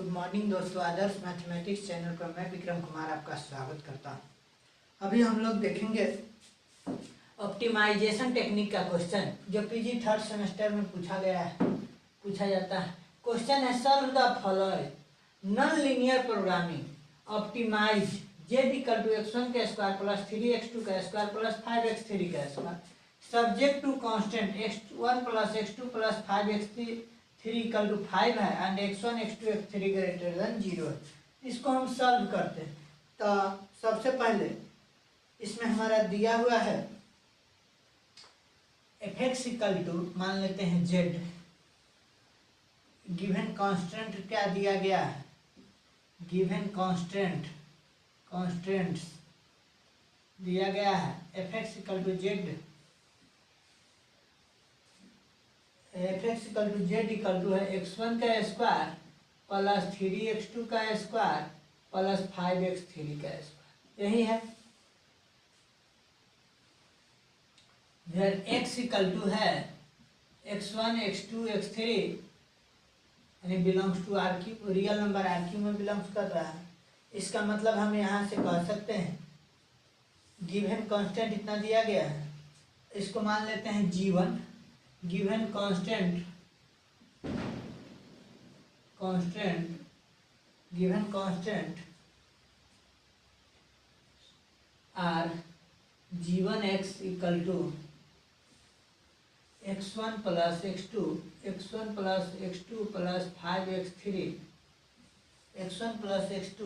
Morning दोस्तों, आदर्श mathematics channel पर मैं विक्रम कुमार आपका स्वागत करता हूं। अभी हम लोग देखेंगे ऑप्टिमाइजेशन टेक्निक का क्वेश्चन जो पीजी थर्ड सेमेस्टर में पूछा जाता है। क्वेश्चन है solve the following non linear programming optimize z equal to x1 का स्क्वायर प्लस 3x2 का स्क्वायर प्लस 5x3 का square subject to constant x1 plus x2 plus 5x3 equal to 5 है and x1 x2 x3 greater than 0 है। इसको हम solve करते हैं। तो सबसे पहले इसमें हमारा दिया हुआ है fx इक्वल टू मान लेते हैं z। गिवन कांस्टेंट क्या दिया गया है? गिवन कांस्टेंट्स दिया गया है fx equal to z। fx equal to z equal to है x1 का स्क्वायर प्लस 3x2 का स्क्वायर प्लस 5x3 का स्क्वायर, यही है। फिर x इक्वल टू है x1 x2 x3 यानी belongs to R Q, real number R Q में बिलोंग्स कर रहा है। इसका मतलब हम यहाँ से कह सकते हैं गिवन कांस्टेंट इतना दिया गया है, इसको मान लेते हैं g1। Given constant R g1 x equal to x1 plus x2 plus 5x3 x1 plus x2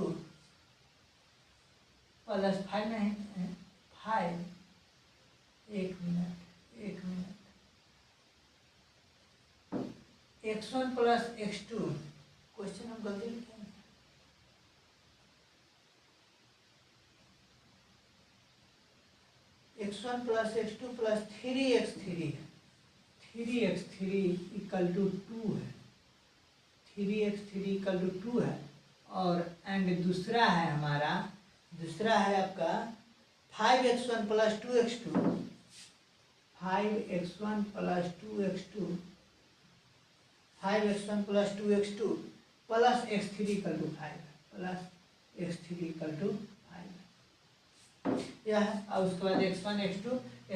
plus 5 नहीं 5 एक minute x1 plus x2 question हम गलती लिखे हैं। x1 plus x2 plus 3x3 equal to 2 है। 3x3 इक्वल टू 2 है। और and दूसरा है आपका 5x1 plus 2x2 5x1 plus 2x2 plus x3 equal to 5 यह है। और उसके बाद x1 x2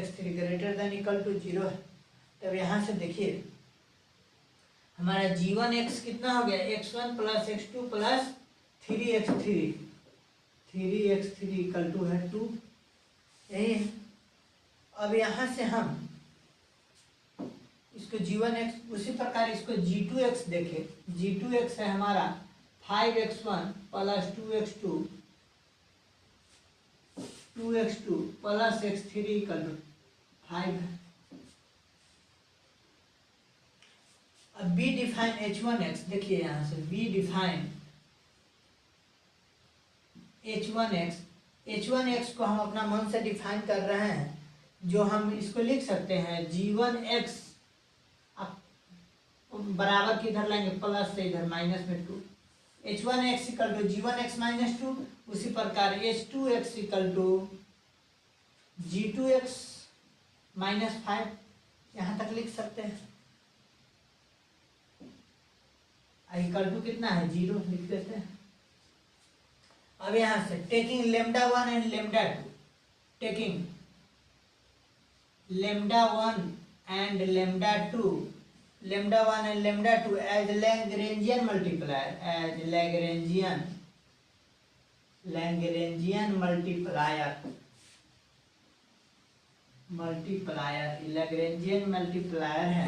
x3 greater than equal to 0 है। तब यहाँ से देखिए हमारा g1 x कितना हो गया? x1 plus x2 plus 3x3 equal to है 2, यही है। अब यहाँ से हम इसको g1 x उसी प्रकार इसको g2 x देखें। g2 x है हमारा 5x1 plus 2x2 plus x3 equal to 5 है। अब बी डिफाइन h1x देखिए यहाँ से बी डिफाइन h1x को हम अपना मन से डिफाइन कर रहे हैं, जो हम इसको लिख सकते हैं g1x बराबर किधर लाएंगे? प्लस से इधर माइनस में 2। h1x equal to g1x minus 2। उसी प्रकार h2x equal to g2x minus 5 यहाँ तक लिख सकते हैं। इक्वल टू कितना है? 0 लिख देते हैं। अब यहाँ से taking lambda 1 and lambda 2 taking lambda 1 and lambda 2 as Lagrangian multiplier है।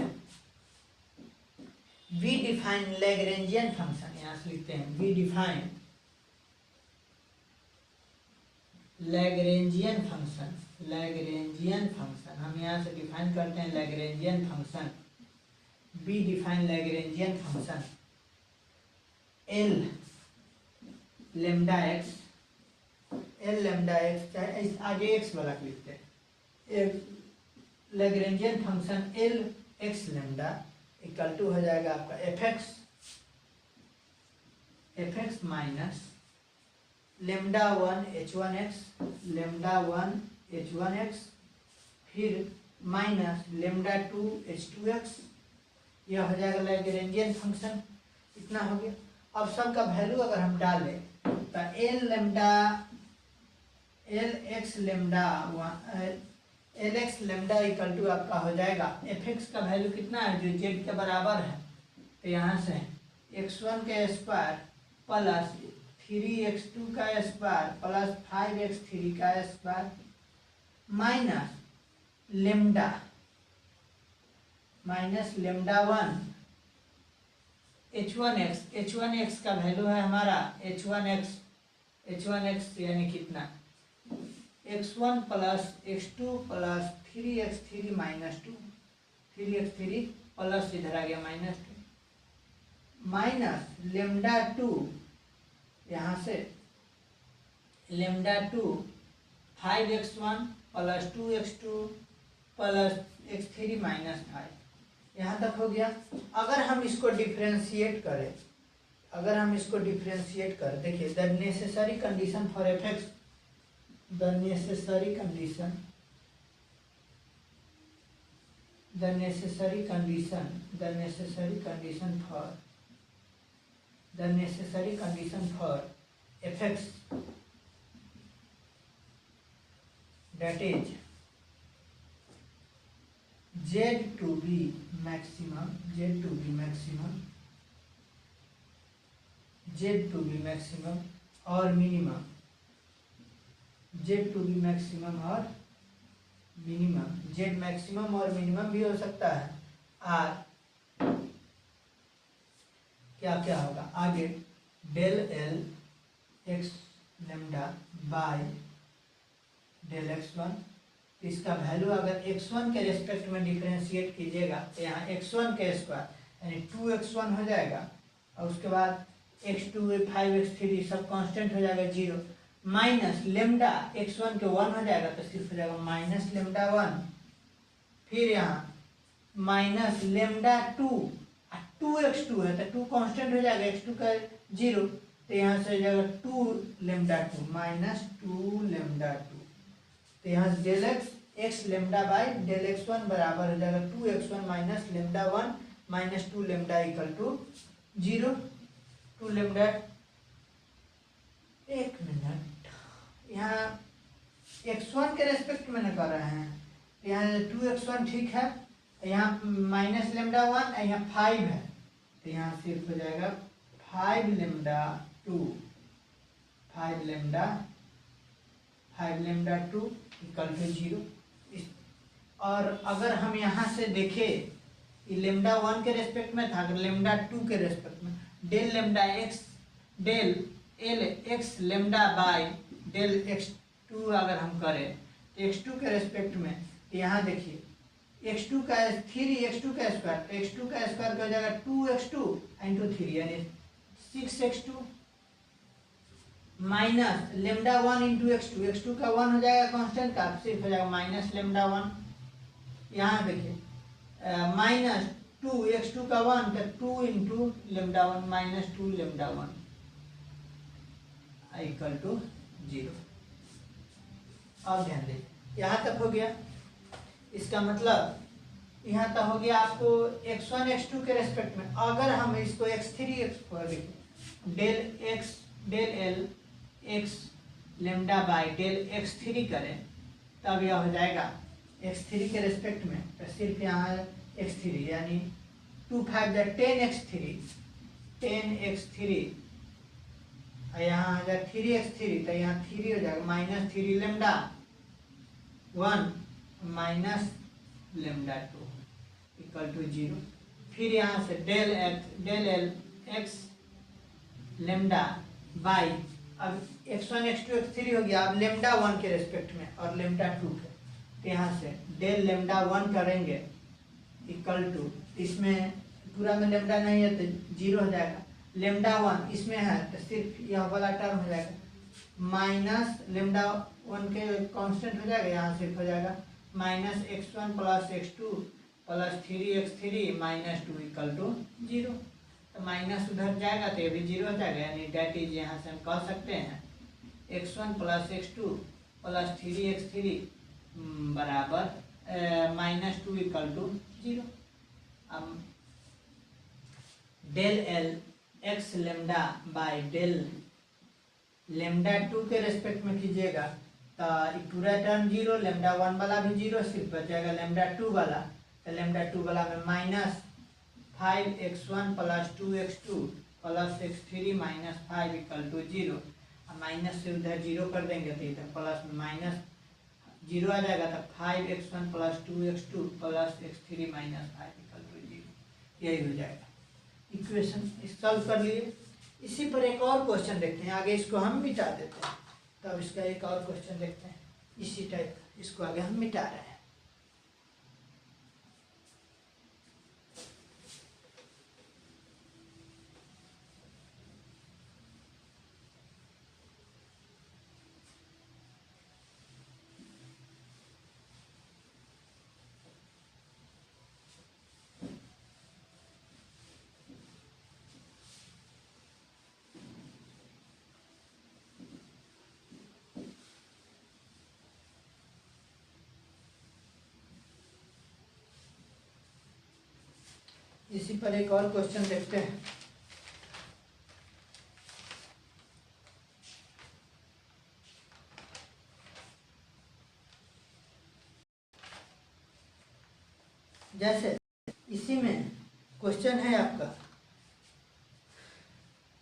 वी डिफाइन लैग्रेंजियन फंक्शन, यहाँ से लिखते हैं वी डिफाइन लैग्रेंजियन फंक्शन हम यहाँ से डिफाइन करते हैं Lagrangian function. We define Lagrangian function L lambda X चाहे आगे एक्स वाला लिखते हैं। Lagrangian function L X lambda equal to हो जाएगा आपका F x minus lambda 1 h1x फिर माइनस लेमडा 2 h2x, यह हो जाएगा लैग्रेंजियन फंक्शन। इतना हो गया। अब सब का वैल्यू अगर हम डालें तो L X lambda equal to आपका हो जाएगा एफ एक्स का वैल्यू कितना है जो जेड के बराबर है, तो यहाँ से x1 का स्क्वायर प्लस 3x2 का स्क्वायर प्लस 5x3 का square minus lambda one h1x का वैल्यू है हमारा h1x यानी कितना x1 plus x2 plus 3x3 minus 2 3x3 plus इधर आ गया -2 माइनस लेमडा 2 यहाँ से lambda 2 5x1 plus 2x2 plus x3 minus 5 यहाँ तक हो गया। अगर हम इसको डिफ्रेंशिएट करें देखिए the necessary condition for F x the necessary condition for fx that is z to be maximum or minimum z maximum और मिनिमम भी हो सकता है। आर क्या क्या होगा आगे del L X lambda by del x1, इसका वैल्यू अगर x1 के रेस्पेक्ट में डिफरेंशिएट कीजिएगा तो यहाँ x1 के स्क्वायर यानी 2x1 हो जाएगा और उसके बाद x2 5x3 सब कांस्टेंट हो जाएगा 0 माइनस लेमडा x1 के 1 हो जाएगा तो सिर्फ हो जाएगा माइनस लेमडा 1, फिर यहाँ माइनस लेमडा 2x2 है तो 2 कांस्टेंट हो जाएगा x2 का 0 तो यहाँ से हो जाएगा 2 लेमडा 2 माइनस 2 लेमडा 2 तो यहाँ से del X lambda by del x1 बराबर हो जाएगा 2x1 minus lambda 1 minus 2 lambda equal to 0 2 lambda. एक मिनट यहाँ x1 के रेस्पेक्ट में न कर रहे हैं, यहाँ 2x1 ठीक है, यहाँ माइनस लेमडा 1 यहाँ 5 है तो यहाँ सिर्फ हो जाएगा 5 लेमडा 2 इक्वल टू 0। और अगर हम यहाँ से देखें ये लेमडा 1 के रेस्पेक्ट में था, अगर लेमडा 2 के रेस्पेक्ट में del lambda X del L X lambda by del x2 अगर हम करें तो x2 के रेस्पेक्ट में यहाँ देखिए x2 का 3x2 का स्क्वायर तो x2 का स्क्वायर हो जाएगा 2x2 इंटू 3 यानी 6x2 minus lambda 1 into x2 का 1 हो जाएगा कांस्टेंट का सिर्फ हो जाएगा माइनस लेमडा 1। यहाँ देखिए माइनस 2x2 का 1 तो 2 into lambda 1 minus 2 lambda 1 equal to 0। अब ध्यान दें यहाँ तक हो गया, इसका मतलब यहाँ तक हो गया आपको x1 x2 के रेस्पेक्ट में। अगर हम इसको x3 x4 लिखें del L X lambda by del x3 करें तब यह हो जाएगा x3 के रेस्पेक्ट में तो सिर्फ यहाँ x3 यानी 2 5 10x3 यहाँ आ जाएगा 3x3 तो यहाँ 3 हो जाएगा minus 3 lambda 1 minus lambda 2 equal to 0। फिर यहाँ से del L X lambda by अब x1 x2 x3 हो गया, अब लेमडा 1 के रेस्पेक्ट में और लेमडा 2 के तो यहाँ से डेल लेमडा 1 करेंगे इक्वल टू इसमें पूरा में लेमडा नहीं है तो 0 हो जाएगा, लेमडा 1 इसमें है तो सिर्फ यह वाला टर्म हो जाएगा माइनस लेमडा 1 के कांस्टेंट हो जाएगा, यहाँ सिर्फ हो जाएगा minus x1 plus x2 plus 3x3 minus 2 equal to 0। तो माइनस उधर जाएगा तो ये भी 0 हो जाएगा, यानी डेट इज यहाँ से हम कह सकते हैं x1 plus x2 plus 3x3 बराबर माइनस 2 इक्वल टू 0। अब del L X lambda by del lambda 2 के रेस्पेक्ट में कीजिएगा तो पूरा टर्म जीरो, लेमडा 1 वाला भी जीरो, सिर्फ बचेगा लेमडा 2 वाला। तो लेमडा 2 वाला में -5x1 + 2x2 + x3 - 5 = 0। माइनस से उधर जीरो कर देंगे तो इधर प्लस में माइनस जीरो आ जाएगा। तो 5x1 + 2x2 + x3 - 5 = 0, यही हो जाएगा इक्वेशन। सॉल्व कर लिए। इसी पर एक और क्वेश्चन देखते हैं, आगे इसको हम मिटा देते हैं। तब इसका एक और क्वेश्चन देखते हैं इसी टाइप, इसको आगे हम मिटा रहे हैं। इसी पर एक और क्वेश्चन देखते हैं। जैसे इसी में क्वेश्चन है आपका,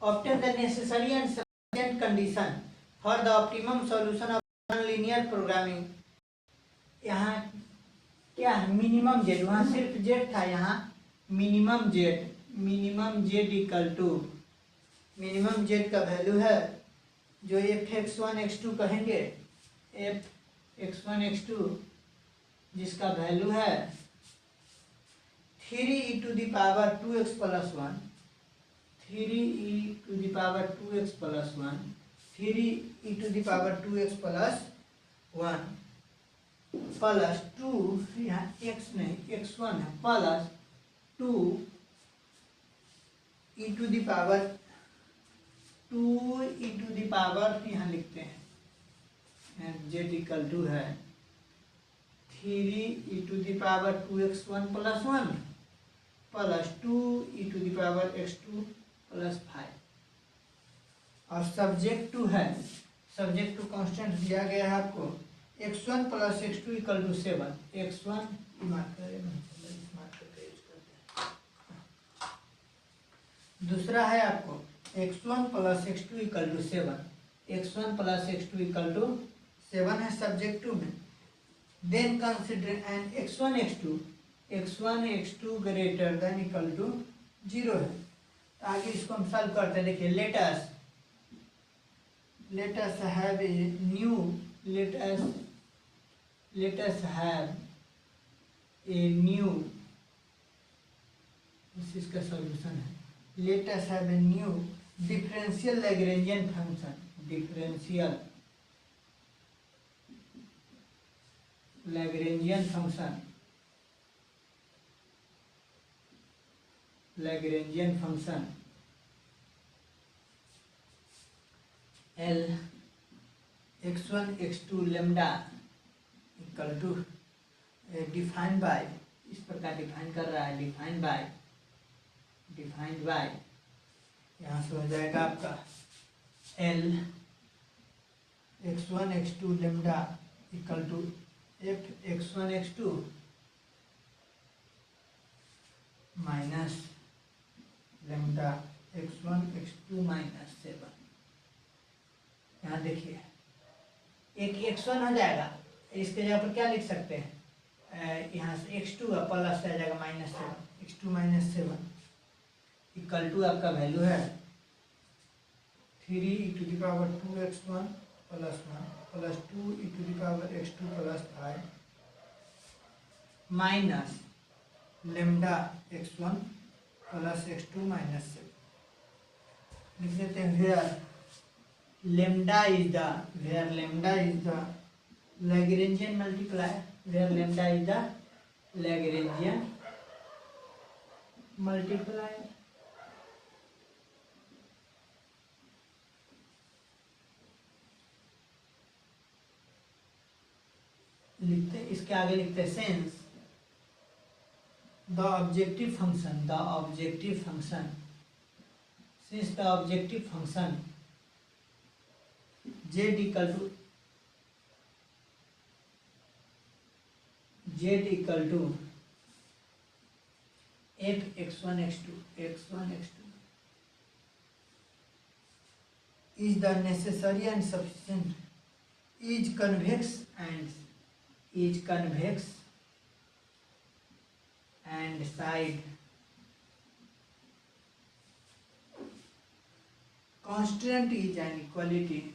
obtain the necessary and sufficient condition for the optimum solution of nonlinear programming. यहाँ क्या है, मिनिमम जेड, वहाँ सिर्फ जेड था, यहाँ minimum Z equal to minimum Z का वैल्यू है जो f(x1 x2) कहेंगे, f(x1 x2) जिसका वैल्यू है 3e to the power 2x + 1, 3e to the power 2x + 1, 3e to the power 2x + 1 plus 2, यहाँ x नहीं x1 है, plus 2e to the power 2e to the power यहाँ लिखते हैं z equal to है 3e to the power 2x1 + 1 plus 2e to the power x2 + 5। और subject to है, subject to constant दिया गया है आपको x1 + x2 = 7। x1 दूसरा है आपको x1 + x2 = 7, x1 + x2 = 7 है सब्जेक्ट टू में। Then consider N x1 x2 greater than equal to 0 है। तो आगे इसको हम सॉल्व करते हैं। देखिए let us have a new इसका सॉल्यूशन है। let us have a new differential Lagrangian function, Lagrangian function L x1 x2 lambda equal to defined by, इस प्रकार डिफाइन कर रहा है, डिफाइंड बाय यहाँ से हो जाएगा आपका L x1 x2 lambda equal to f x1 x2 minus lambda x1 x2 - 7। यहाँ देखिए एक x1 हो जाएगा, इसके जगह पर क्या लिख सकते हैं, यहाँ से x2 का प्लस आ जाएगा -7, x2 - 7 इक्वल टू आपका वैल्यू है 3e to the power 2x1 + 1 plus 2e to the power x2 + 5 minus lambda x1 + x2 - 7। लिख देते हैं where lambda is the Lagrangian multiplier, लिखते इसके आगे लिखते हैं sense the objective function since the objective function z equal to f x1 x2 is the necessary and sufficient is convex and side constraint is an equality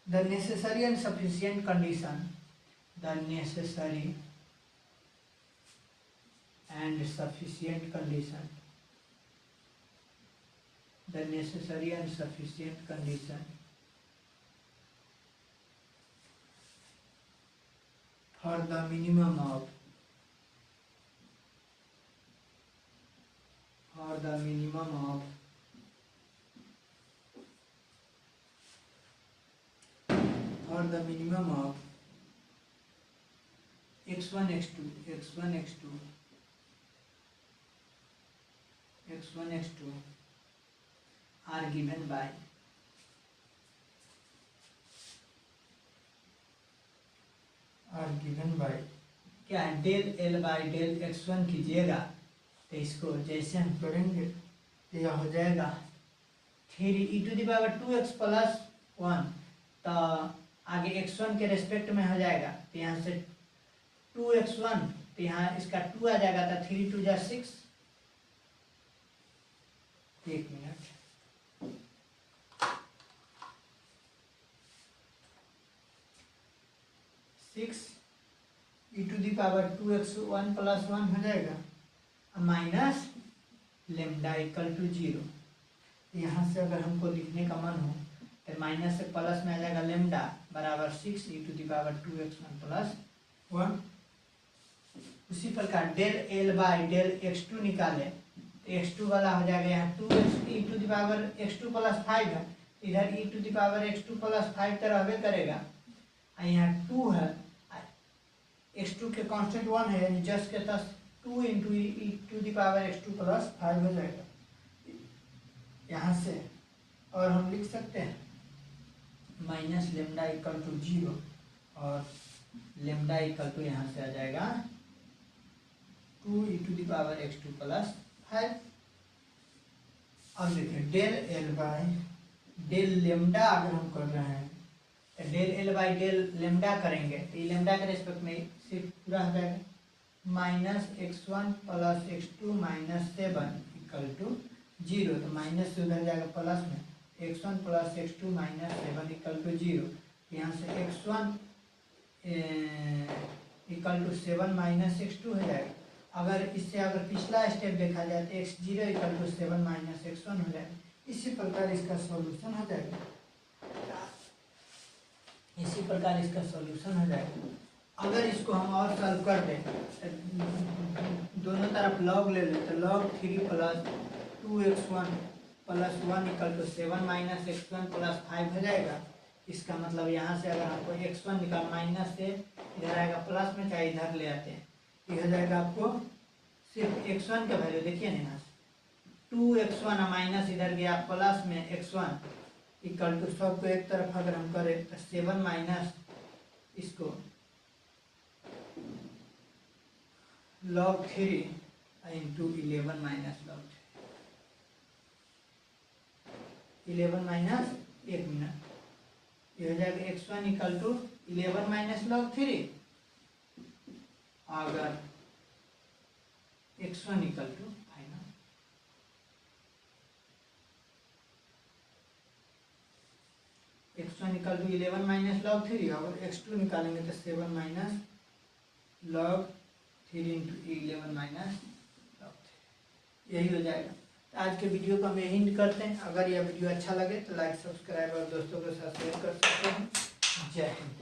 the necessary and sufficient condition for the minimum of x1 x2 are given by क्या है, del L by del x1 कीजिएगा तो इसको जैसे हम करेंगे तो यह हो जाएगा 3e⁻²x + 1 तो आगे x1 के रेस्पेक्ट में हो जाएगा तो यहाँ से 2x1 तो यहाँ इसका 2 आ जाएगा तो 3 × 2 = 6 एक मिनट 6 e⁻²x1 + 1 हो जाएगा माइनस लेमडा = 0। यहाँ से अगर हमको लिखने का मन हो तो माइनस से प्लस में आ जाएगा लेमडा बराबर 6 e⁻²x1 + 1। उसी प्रकार del L by del x2 निकाले तो x2 वाला हो जाएगा यहाँ 2x e⁻x2 + 5 है, इधर e⁻x2 + 5 तो रहबे करेगा, यहाँ 2 है, x2 के कांस्टेंट 1 है यानी जस्ट के तस 2 × e⁻x2 + 5 हो जाएगा यहाँ से। और हम लिख सकते हैं माइनस लेमडा = 0 और लेमडा = यहाँ से आ जाएगा 2 e⁻x2 + 5। अब देखिए del L by del lambda अगर हम कर रहे हैं तो del L by del lambda करेंगे तो ये लेमडा के रेस्पेक्ट में सिर्फ पूरा हो जाएगा -x1 + x2 - 7 = 0 तो माइनस से उधर जाएगा प्लस में x1 + x2 - 7 = 0। यहाँ से x1 = 7 - x2 हो जाएगा। अगर इससे अगर पिछला स्टेप देखा जाए तो x0 = 7 - x1 हो जाएगा। इसी प्रकार इसका सॉल्यूशन हो जाएगा अगर इसको हम और सॉल्व कर दें दोनों तरफ लॉग ले लें तो log 3 + 2x1 + 1 = 7 - x1 + 5 हो जाएगा। इसका मतलब यहाँ से अगर हमको x1 निकाल माइनस से इधर आएगा प्लस में, चाहे इधर ले आते हैं, ये हो जाएगा आपको सिर्फ x1 का वैल्यू देखिए ना, यहाँ से 2x1 माइनस इधर गया प्लस में x1 = सबको एक तरफ अगर हम करें तो 7 माइनस इसको log 3 × 11 - log 3 11 माइनस 1 मिनट ये हो जाएगा x1 = 11 - log 3 अगर x1 = x1 = 11 - log 3 और x2 निकालेंगे तो 7 - log 3 × 11 - log 3 यही हो जाएगा। तो आज के वीडियो को हम यही करते हैं। अगर यह वीडियो अच्छा लगे तो लाइक सब्सक्राइब और दोस्तों के साथ शेयर कर सकते हैं। जय हिंद।